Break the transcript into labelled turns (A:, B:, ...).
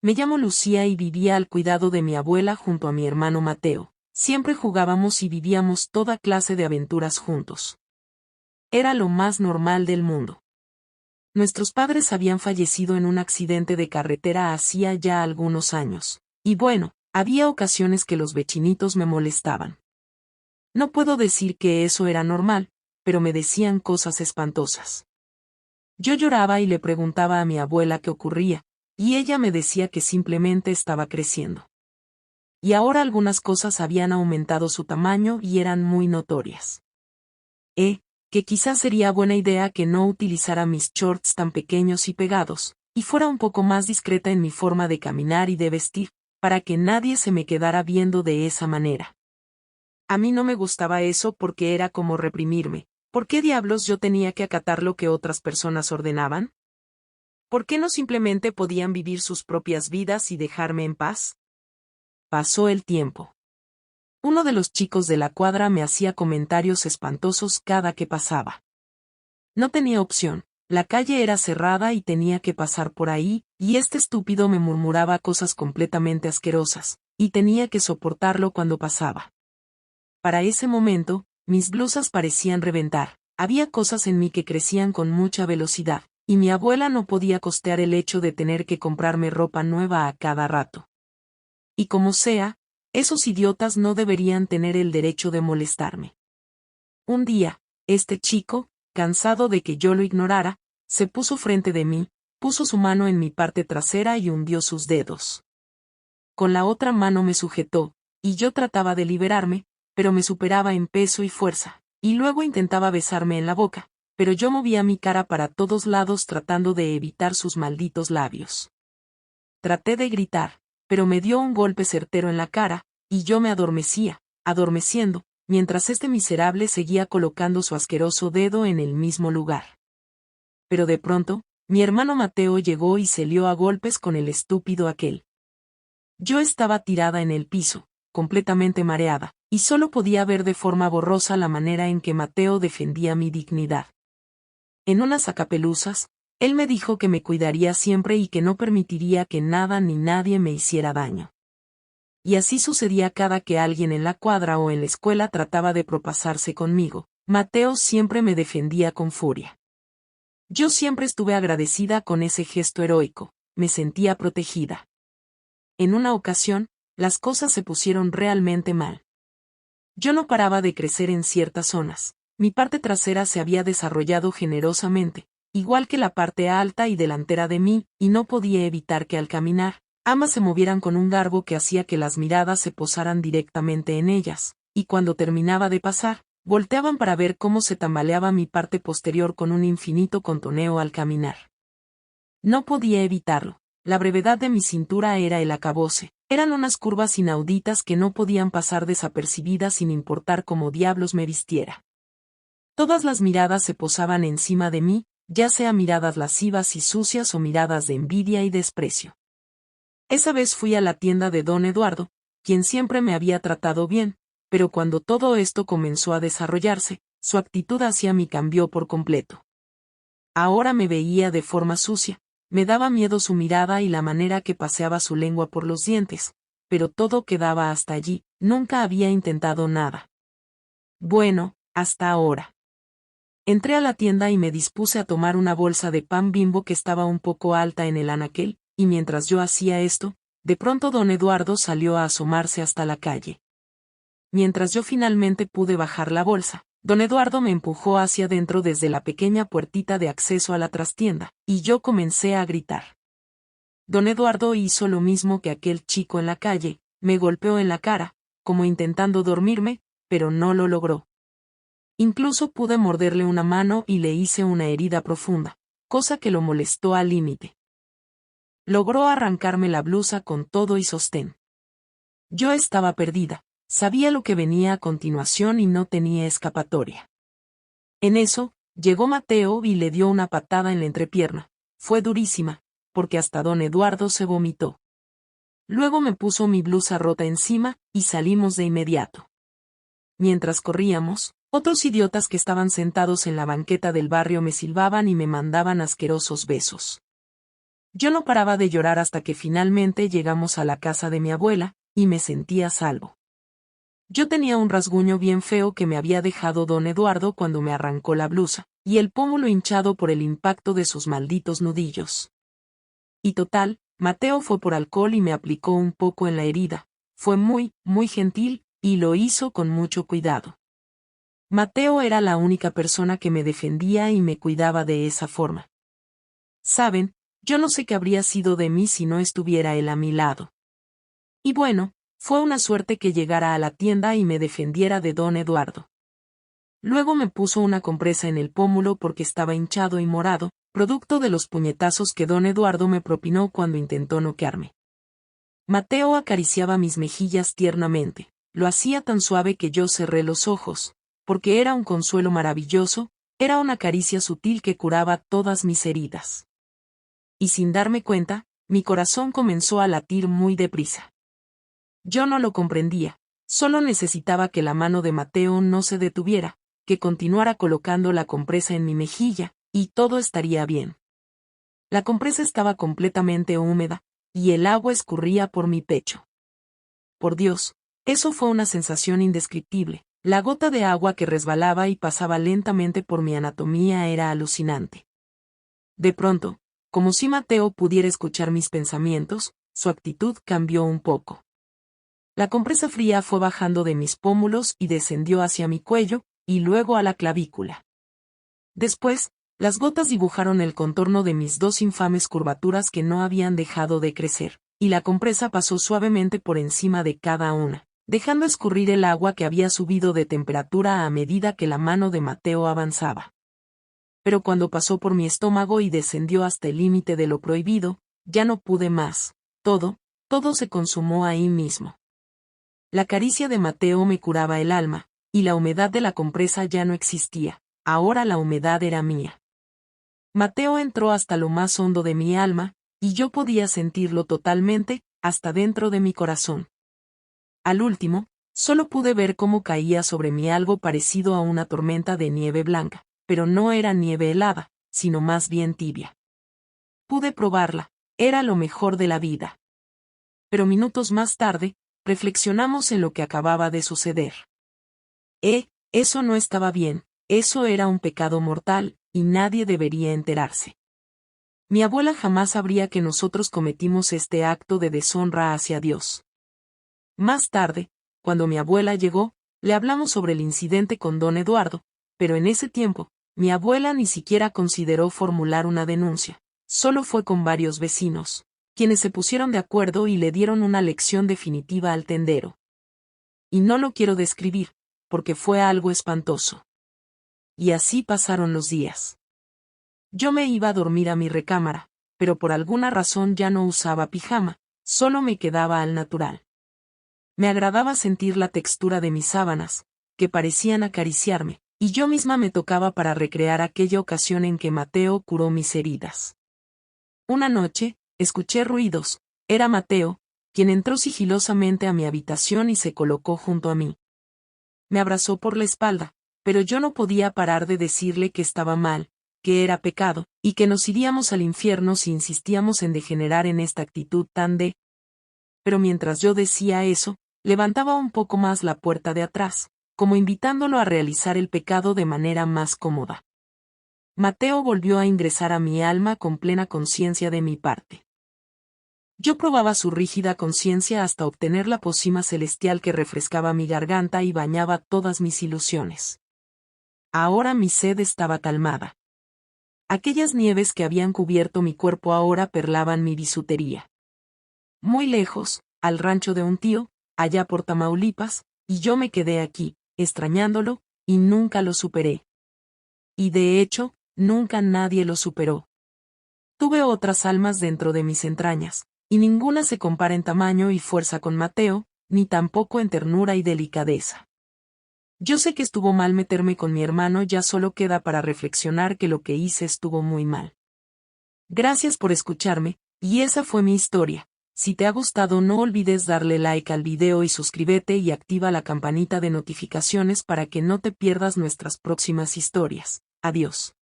A: Me llamo Lucía y vivía al cuidado de mi abuela junto a mi hermano Mateo. Siempre jugábamos y vivíamos toda clase de aventuras juntos. Era lo más normal del mundo. Nuestros padres habían fallecido en un accidente de carretera hacía ya algunos años. Y bueno, había ocasiones que los vecinitos me molestaban. No puedo decir que eso era normal, pero me decían cosas espantosas. Yo lloraba y le preguntaba a mi abuela qué ocurría, y ella me decía que simplemente estaba creciendo. Y ahora algunas cosas habían aumentado su tamaño y eran muy notorias. Que quizás sería buena idea que no utilizara mis shorts tan pequeños y pegados, y fuera un poco más discreta en mi forma de caminar y de vestir, para que nadie se me quedara viendo de esa manera. A mí no me gustaba eso porque era como reprimirme. ¿Por qué diablos yo tenía que acatar lo que otras personas ordenaban? ¿Por qué no simplemente podían vivir sus propias vidas y dejarme en paz? Pasó el tiempo. Uno de los chicos de la cuadra me hacía comentarios espantosos cada que pasaba. No tenía opción, la calle era cerrada y tenía que pasar por ahí, y este estúpido me murmuraba cosas completamente asquerosas, y tenía que soportarlo cuando pasaba. Para ese momento, mis blusas parecían reventar, había cosas en mí que crecían con mucha velocidad, y mi abuela no podía costear el hecho de tener que comprarme ropa nueva a cada rato. Y como sea, esos idiotas no deberían tener el derecho de molestarme. Un día, este chico, cansado de que yo lo ignorara, se puso frente de mí, puso su mano en mi parte trasera y hundió sus dedos. Con la otra mano me sujetó, y yo trataba de liberarme, pero me superaba en peso y fuerza, y luego intentaba besarme en la boca, pero yo movía mi cara para todos lados tratando de evitar sus malditos labios. Traté de gritar, pero me dio un golpe certero en la cara, y yo me adormecía, adormeciendo, mientras este miserable seguía colocando su asqueroso dedo en el mismo lugar. Pero de pronto, mi hermano Mateo llegó y se lió a golpes con el estúpido aquel. Yo estaba tirada en el piso, completamente mareada, y solo podía ver de forma borrosa la manera en que Mateo defendía mi dignidad. En unas sacapeluzas, él me dijo que me cuidaría siempre y que no permitiría que nada ni nadie me hiciera daño. Y así sucedía cada que alguien en la cuadra o en la escuela trataba de propasarse conmigo. Mateo siempre me defendía con furia. Yo siempre estuve agradecida con ese gesto heroico, me sentía protegida. En una ocasión, las cosas se pusieron realmente mal. Yo no paraba de crecer en ciertas zonas, mi parte trasera se había desarrollado generosamente, igual que la parte alta y delantera de mí, y no podía evitar que al caminar, ambas se movieran con un garbo que hacía que las miradas se posaran directamente en ellas, y cuando terminaba de pasar, volteaban para ver cómo se tambaleaba mi parte posterior con un infinito contoneo al caminar. No podía evitarlo, la brevedad de mi cintura era el acabose, eran unas curvas inauditas que no podían pasar desapercibidas sin importar cómo diablos me vistiera. Todas las miradas se posaban encima de mí, ya sea miradas lascivas y sucias o miradas de envidia y desprecio. Esa vez fui a la tienda de don Eduardo, quien siempre me había tratado bien, pero cuando todo esto comenzó a desarrollarse, su actitud hacia mí cambió por completo. Ahora me veía de forma sucia, me daba miedo su mirada y la manera que paseaba su lengua por los dientes, pero todo quedaba hasta allí, nunca había intentado nada. Bueno, hasta ahora. Entré a la tienda y me dispuse a tomar una bolsa de pan Bimbo que estaba un poco alta en el anaquel, y mientras yo hacía esto, de pronto don Eduardo salió a asomarse hasta la calle. Mientras yo finalmente pude bajar la bolsa, don Eduardo me empujó hacia adentro desde la pequeña puertita de acceso a la trastienda, y yo comencé a gritar. Don Eduardo hizo lo mismo que aquel chico en la calle, me golpeó en la cara, como intentando dormirme, pero no lo logró. Incluso pude morderle una mano y le hice una herida profunda, cosa que lo molestó al límite. Logró arrancarme la blusa con todo y sostén. Yo estaba perdida, sabía lo que venía a continuación y no tenía escapatoria. En eso, llegó Mateo y le dio una patada en la entrepierna, fue durísima, porque hasta don Eduardo se vomitó. Luego me puso mi blusa rota encima, y salimos de inmediato. Mientras corríamos, otros idiotas que estaban sentados en la banqueta del barrio me silbaban y me mandaban asquerosos besos. Yo no paraba de llorar hasta que finalmente llegamos a la casa de mi abuela, y me sentía a salvo. Yo tenía un rasguño bien feo que me había dejado don Eduardo cuando me arrancó la blusa, y el pómulo hinchado por el impacto de sus malditos nudillos. Y total, Mateo fue por alcohol y me aplicó un poco en la herida. Fue muy, muy gentil, y lo hizo con mucho cuidado. Mateo era la única persona que me defendía y me cuidaba de esa forma. Saben, yo no sé qué habría sido de mí si no estuviera él a mi lado. Y bueno, fue una suerte que llegara a la tienda y me defendiera de don Eduardo. Luego me puso una compresa en el pómulo porque estaba hinchado y morado, producto de los puñetazos que don Eduardo me propinó cuando intentó noquearme. Mateo acariciaba mis mejillas tiernamente, lo hacía tan suave que yo cerré los ojos, porque era un consuelo maravilloso, era una caricia sutil que curaba todas mis heridas. Y sin darme cuenta, mi corazón comenzó a latir muy deprisa. Yo no lo comprendía, solo necesitaba que la mano de Mateo no se detuviera, que continuara colocando la compresa en mi mejilla, y todo estaría bien. La compresa estaba completamente húmeda, y el agua escurría por mi pecho. Por Dios, eso fue una sensación indescriptible. La gota de agua que resbalaba y pasaba lentamente por mi anatomía era alucinante. De pronto, como si Mateo pudiera escuchar mis pensamientos, su actitud cambió un poco. La compresa fría fue bajando de mis pómulos y descendió hacia mi cuello, y luego a la clavícula. Después, las gotas dibujaron el contorno de mis dos infames curvaturas que no habían dejado de crecer, y la compresa pasó suavemente por encima de cada una, dejando escurrir el agua que había subido de temperatura a medida que la mano de Mateo avanzaba. Pero cuando pasó por mi estómago y descendió hasta el límite de lo prohibido, ya no pude más. Todo se consumó ahí mismo. La caricia de Mateo me curaba el alma, y la humedad de la compresa ya no existía, ahora la humedad era mía. Mateo entró hasta lo más hondo de mi alma, y yo podía sentirlo totalmente, hasta dentro de mi corazón. Al último, solo pude ver cómo caía sobre mí algo parecido a una tormenta de nieve blanca, pero no era nieve helada, sino más bien tibia. Pude probarla, era lo mejor de la vida. Pero minutos más tarde, reflexionamos en lo que acababa de suceder. Eso no estaba bien, eso era un pecado mortal, y nadie debería enterarse. Mi abuela jamás sabría que nosotros cometimos este acto de deshonra hacia Dios. Más tarde, cuando mi abuela llegó, le hablamos sobre el incidente con don Eduardo, pero en ese tiempo, mi abuela ni siquiera consideró formular una denuncia, solo fue con varios vecinos, quienes se pusieron de acuerdo y le dieron una lección definitiva al tendero. Y no lo quiero describir, porque fue algo espantoso. Y así pasaron los días. Yo me iba a dormir a mi recámara, pero por alguna razón ya no usaba pijama, solo me quedaba al natural. Me agradaba sentir la textura de mis sábanas, que parecían acariciarme, y yo misma me tocaba para recrear aquella ocasión en que Mateo curó mis heridas. Una noche, escuché ruidos, era Mateo, quien entró sigilosamente a mi habitación y se colocó junto a mí. Me abrazó por la espalda, pero yo no podía parar de decirle que estaba mal, que era pecado, y que nos iríamos al infierno si insistíamos en degenerar en esta actitud tan de... Pero mientras yo decía eso, levantaba un poco más la puerta de atrás, como invitándolo a realizar el pecado de manera más cómoda. Mateo volvió a ingresar a mi alma con plena conciencia de mi parte. Yo probaba su rígida conciencia hasta obtener la pócima celestial que refrescaba mi garganta y bañaba todas mis ilusiones. Ahora mi sed estaba calmada. Aquellas nieves que habían cubierto mi cuerpo ahora perlaban mi bisutería. Muy lejos, al rancho de un tío, allá por Tamaulipas, y yo me quedé aquí, extrañándolo, y nunca lo superé. Y de hecho, nunca nadie lo superó. Tuve otras almas dentro de mis entrañas, y ninguna se compara en tamaño y fuerza con Mateo, ni tampoco en ternura y delicadeza. Yo sé que estuvo mal meterme con mi hermano, ya solo queda para reflexionar que lo que hice estuvo muy mal. Gracias por escucharme, y esa fue mi historia. Si te ha gustado no olvides darle like al video y suscríbete y activa la campanita de notificaciones para que no te pierdas nuestras próximas historias. Adiós.